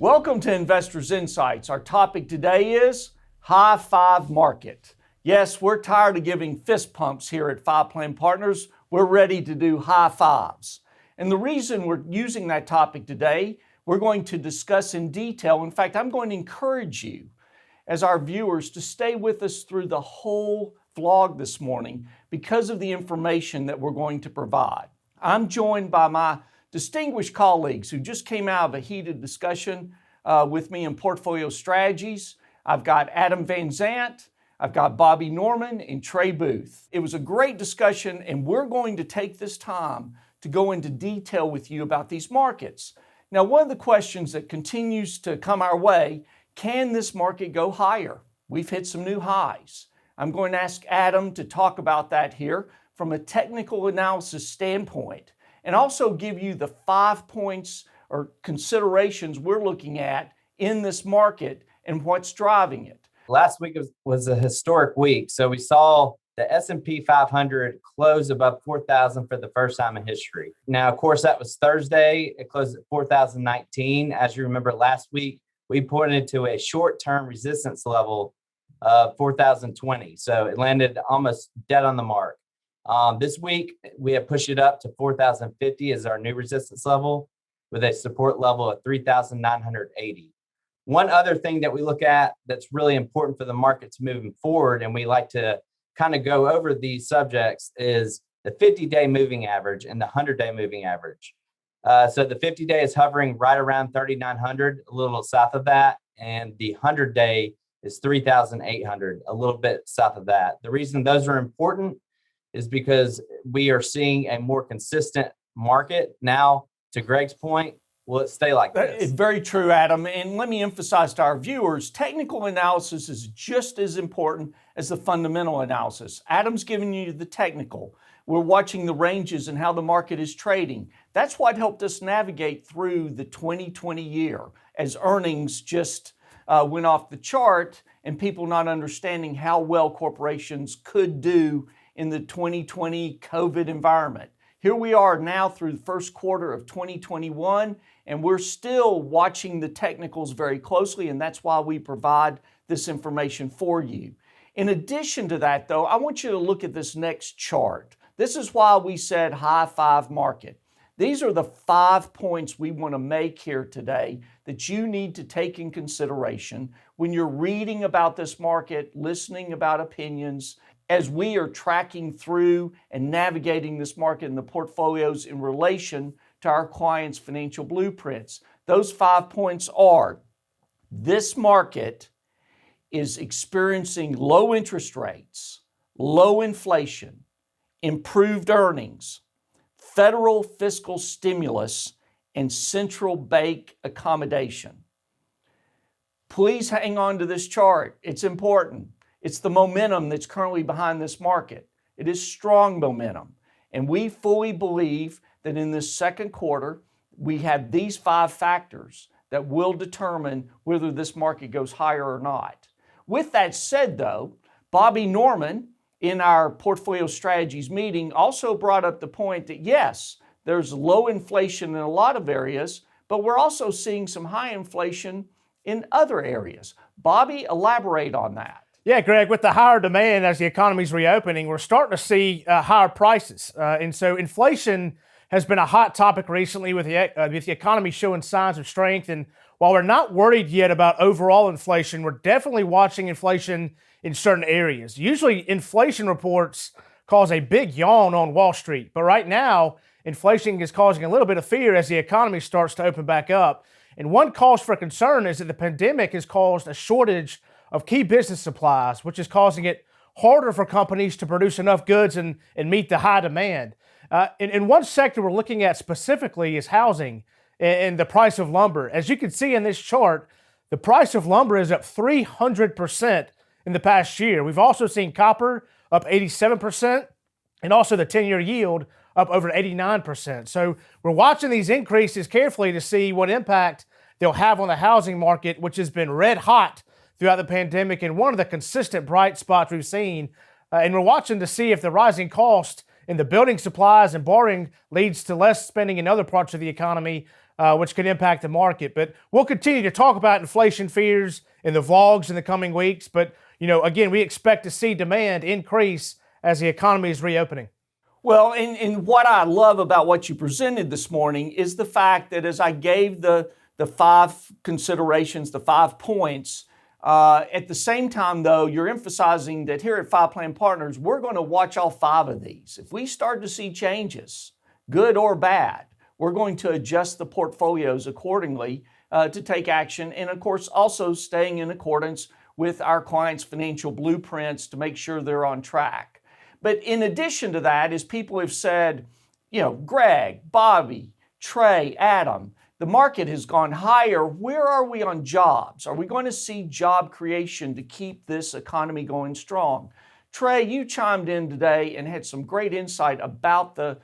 Welcome to Investors Insights. Our topic today is high five market. Yes, we're tired of giving fist pumps here at Five Plan Partners. We're ready to do high fives. And the reason we're using that topic today, we're going to discuss in detail. In fact, I'm going to encourage you as our viewers to stay with us through the whole vlog this morning because of the information that we're going to provide. I'm joined by my distinguished colleagues who just came out of a heated discussion with me in portfolio strategies. I've got Adam Van Zant, I've got Bobby Norman, and Trey Booth. It was a great discussion, and we're going to take this time to go into detail with you about these markets. Now, one of the questions that continues to come our way, can this market go higher? We've hit some new highs. I'm going to ask Adam to talk about that here from a technical analysis standpoint, and also give you the 5 points or considerations we're looking at in this market and what's driving it. Last week was a historic week. So we saw the S&P 500 close above 4,000 for the first time in history. Now, of course, that was Thursday. It closed at 4,019. As you remember, last week, we pointed to a short-term resistance level of 4,020. So it landed almost dead on the mark. This week, we have pushed it up to 4,050 as our new resistance level with a support level of 3,980. One other thing that we look at that's really important for the markets moving forward, and we like to kind of go over these subjects, is the 50-day moving average and the 100-day moving average. So the 50-day is hovering right around 3,900, a little south of that, and the 100-day is 3,800, a little bit south of that. The reason those are important is because we are seeing a more consistent market. Now, to Greg's point, will it stay like this? It's very true, Adam. And let me emphasize to our viewers, technical analysis is just as important as the fundamental analysis. Adam's giving you the technical. We're watching the ranges and how the market is trading. That's what helped us navigate through the 2020 year as earnings just went off the chart and people not understanding how well corporations could do in the 2020 COVID environment. Here we are now through the first quarter of 2021, and we're still watching the technicals very closely, and that's why we provide this information for you. In addition to that, though, I want you to look at this next chart. This is why we said high five market. These are the 5 points we want to make here today that you need to take in consideration when you're reading about this market, listening about opinions, as we are tracking through and navigating this market and the portfolios in relation to our clients' financial blueprints. Those 5 points are: this market is experiencing low interest rates, low inflation, improved earnings, federal fiscal stimulus, and central bank accommodation. Please hang on to this chart. It's important. It's the momentum that's currently behind this market. It is strong momentum. And we fully believe that in this second quarter, we have these 5 factors that will determine whether this market goes higher or not. With that said, though, Bobby Norman in our portfolio strategies meeting also brought up the point that yes, there's low inflation in a lot of areas, but we're also seeing some high inflation in other areas. Bobby, elaborate on that. Yeah, Greg, with the higher demand as the economy's reopening, we're starting to see higher prices. And so inflation has been a hot topic recently with the economy showing signs of strength. And while we're not worried yet about overall inflation, we're definitely watching inflation in certain areas. Usually inflation reports cause a big yawn on Wall Street. But right now, inflation is causing a little bit of fear as the economy starts to open back up. And one cause for concern is that the pandemic has caused a shortage of key business supplies, which is causing it harder for companies to produce enough goods and meet the high demand. In one sector we're looking at specifically is housing and the price of lumber. As you can see in this chart, the price of lumber is up 300% in the past year. We've also seen copper up 87% and also the 10-year yield up over 89%. So we're watching these increases carefully to see what impact they'll have on the housing market, which has been red hot throughout the pandemic and one of the consistent bright spots we've seen. And we're watching to see if the rising cost in the building supplies and borrowing leads to less spending in other parts of the economy, which could impact the market. But we'll continue to talk about inflation fears in the vlogs in the coming weeks. But, again, we expect to see demand increase as the economy is reopening. Well, and what I love about what you presented this morning is the fact that as I gave the 5 considerations, the 5 points, at the same time, though, you're emphasizing that here at Five Plan Partners, we're going to watch all 5 of these. If we start to see changes, good or bad, we're going to adjust the portfolios accordingly to take action. And of course, also staying in accordance with our clients' financial blueprints to make sure they're on track. But in addition to that, as people have said, Greg, Bobby, Trey, Adam, the market has gone higher. Where are we on jobs? Are we going to see job creation to keep this economy going strong? Trey, you chimed in today and had some great insight about the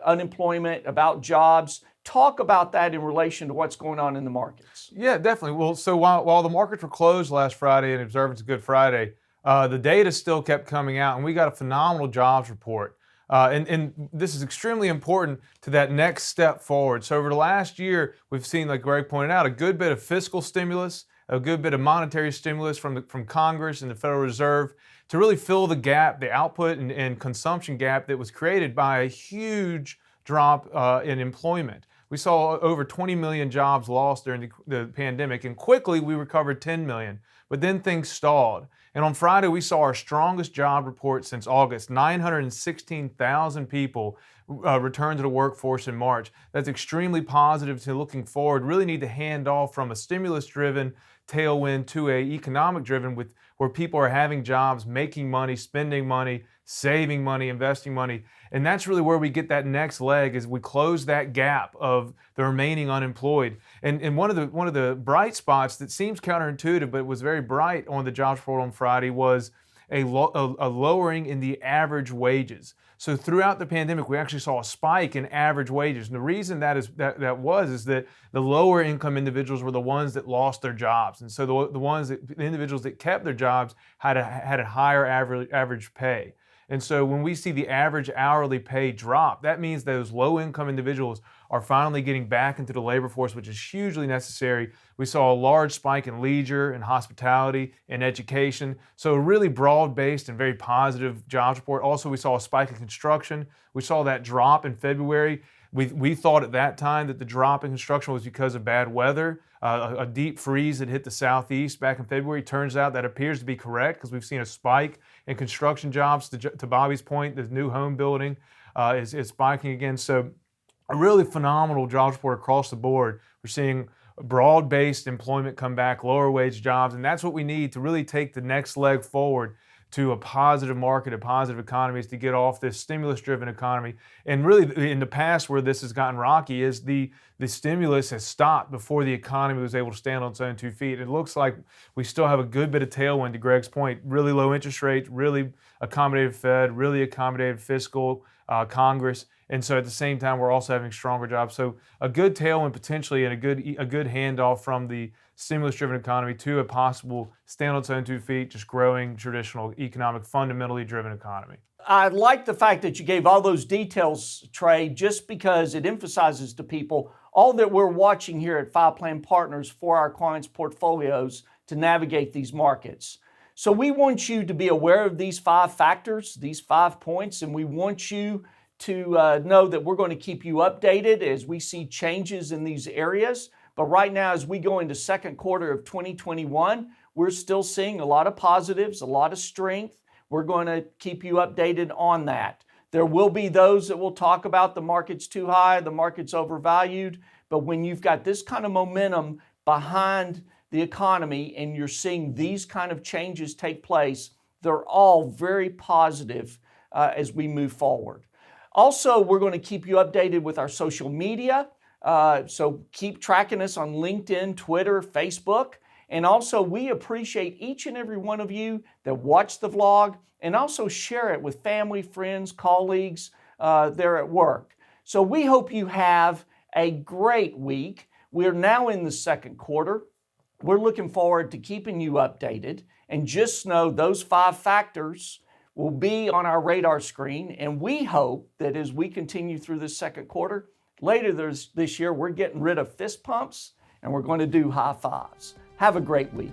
unemployment, about jobs. Talk about that in relation to what's going on in the markets. Yeah, definitely. Well, so while the markets were closed last Friday in observance of Good Friday, the data still kept coming out, and we got a phenomenal jobs report. And this is extremely important to that next step forward. So over the last year, we've seen, like Greg pointed out, a good bit of fiscal stimulus, a good bit of monetary stimulus from Congress and the Federal Reserve to really fill the gap, the output and consumption gap that was created by a huge drop in employment. We saw over 20 million jobs lost during the pandemic, and quickly we recovered 10 million. But then things stalled. And on Friday, we saw our strongest job report since August. 916,000 people returned to the workforce in March. That's extremely positive to looking forward. Really need to hand off from a stimulus-driven tailwind to a economic-driven where people are having jobs, making money, spending money, saving money, investing money. And that's really where we get that next leg as we close that gap of the remaining unemployed. And one of the bright spots that seems counterintuitive but was very bright on the jobs report on Friday was a lowering in the average wages. So throughout the pandemic, we actually saw a spike in average wages. And the reason is that the lower income individuals were the ones that lost their jobs. And so the individuals that kept their jobs had a higher average pay. And so when we see the average hourly pay drop, that means those low-income individuals are finally getting back into the labor force, which is hugely necessary. We saw a large spike in leisure and hospitality and education. So a really broad-based and very positive jobs report. Also, we saw a spike in construction. We saw that drop in February. We thought at that time that the drop in construction was because of bad weather, a deep freeze that hit the southeast back in February. Turns out that appears to be correct because we've seen a spike in construction jobs. To Bobby's point, the new home building is spiking again. So a really phenomenal jobs report across the board. We're seeing broad-based employment come back, lower wage jobs, and that's what we need to really take the next leg forward to a positive market, a positive economy, is to get off this stimulus-driven economy. And really, in the past where this has gotten rocky is the stimulus has stopped before the economy was able to stand on its own 2 feet. It looks like we still have a good bit of tailwind, to Greg's point. Really low interest rates, really accommodative Fed, really accommodative fiscal Congress. And so at the same time, we're also having stronger jobs. So a good tailwind potentially, and a good handoff from the stimulus-driven economy to a possible stand on its own 2 feet, just growing traditional economic, fundamentally driven economy. I like the fact that you gave all those details, Trey, just because it emphasizes to people all that we're watching here at Five Plan Partners for our clients' portfolios to navigate these markets. So we want you to be aware of these 5 factors, these 5 points, and we want you to know that we're going to keep you updated as we see changes in these areas. But right now, as we go into second quarter of 2021, we're still seeing a lot of positives, a lot of strength. We're going to keep you updated on that. There will be those that will talk about the market's too high, the market's overvalued. But when you've got this kind of momentum behind the economy and you're seeing these kind of changes take place, they're all very positive as we move forward. Also, we're going to keep you updated with our social media. So keep tracking us on LinkedIn, Twitter, Facebook. And also, we appreciate each and every one of you that watch the vlog and also share it with family, friends, colleagues there at work. So we hope you have a great week. We're now in the second quarter. We're looking forward to keeping you updated. And just know those 5 factors will be on our radar screen. And we hope that as we continue through this second quarter, Later this year, we're getting rid of fist pumps and we're going to do high fives. Have a great week.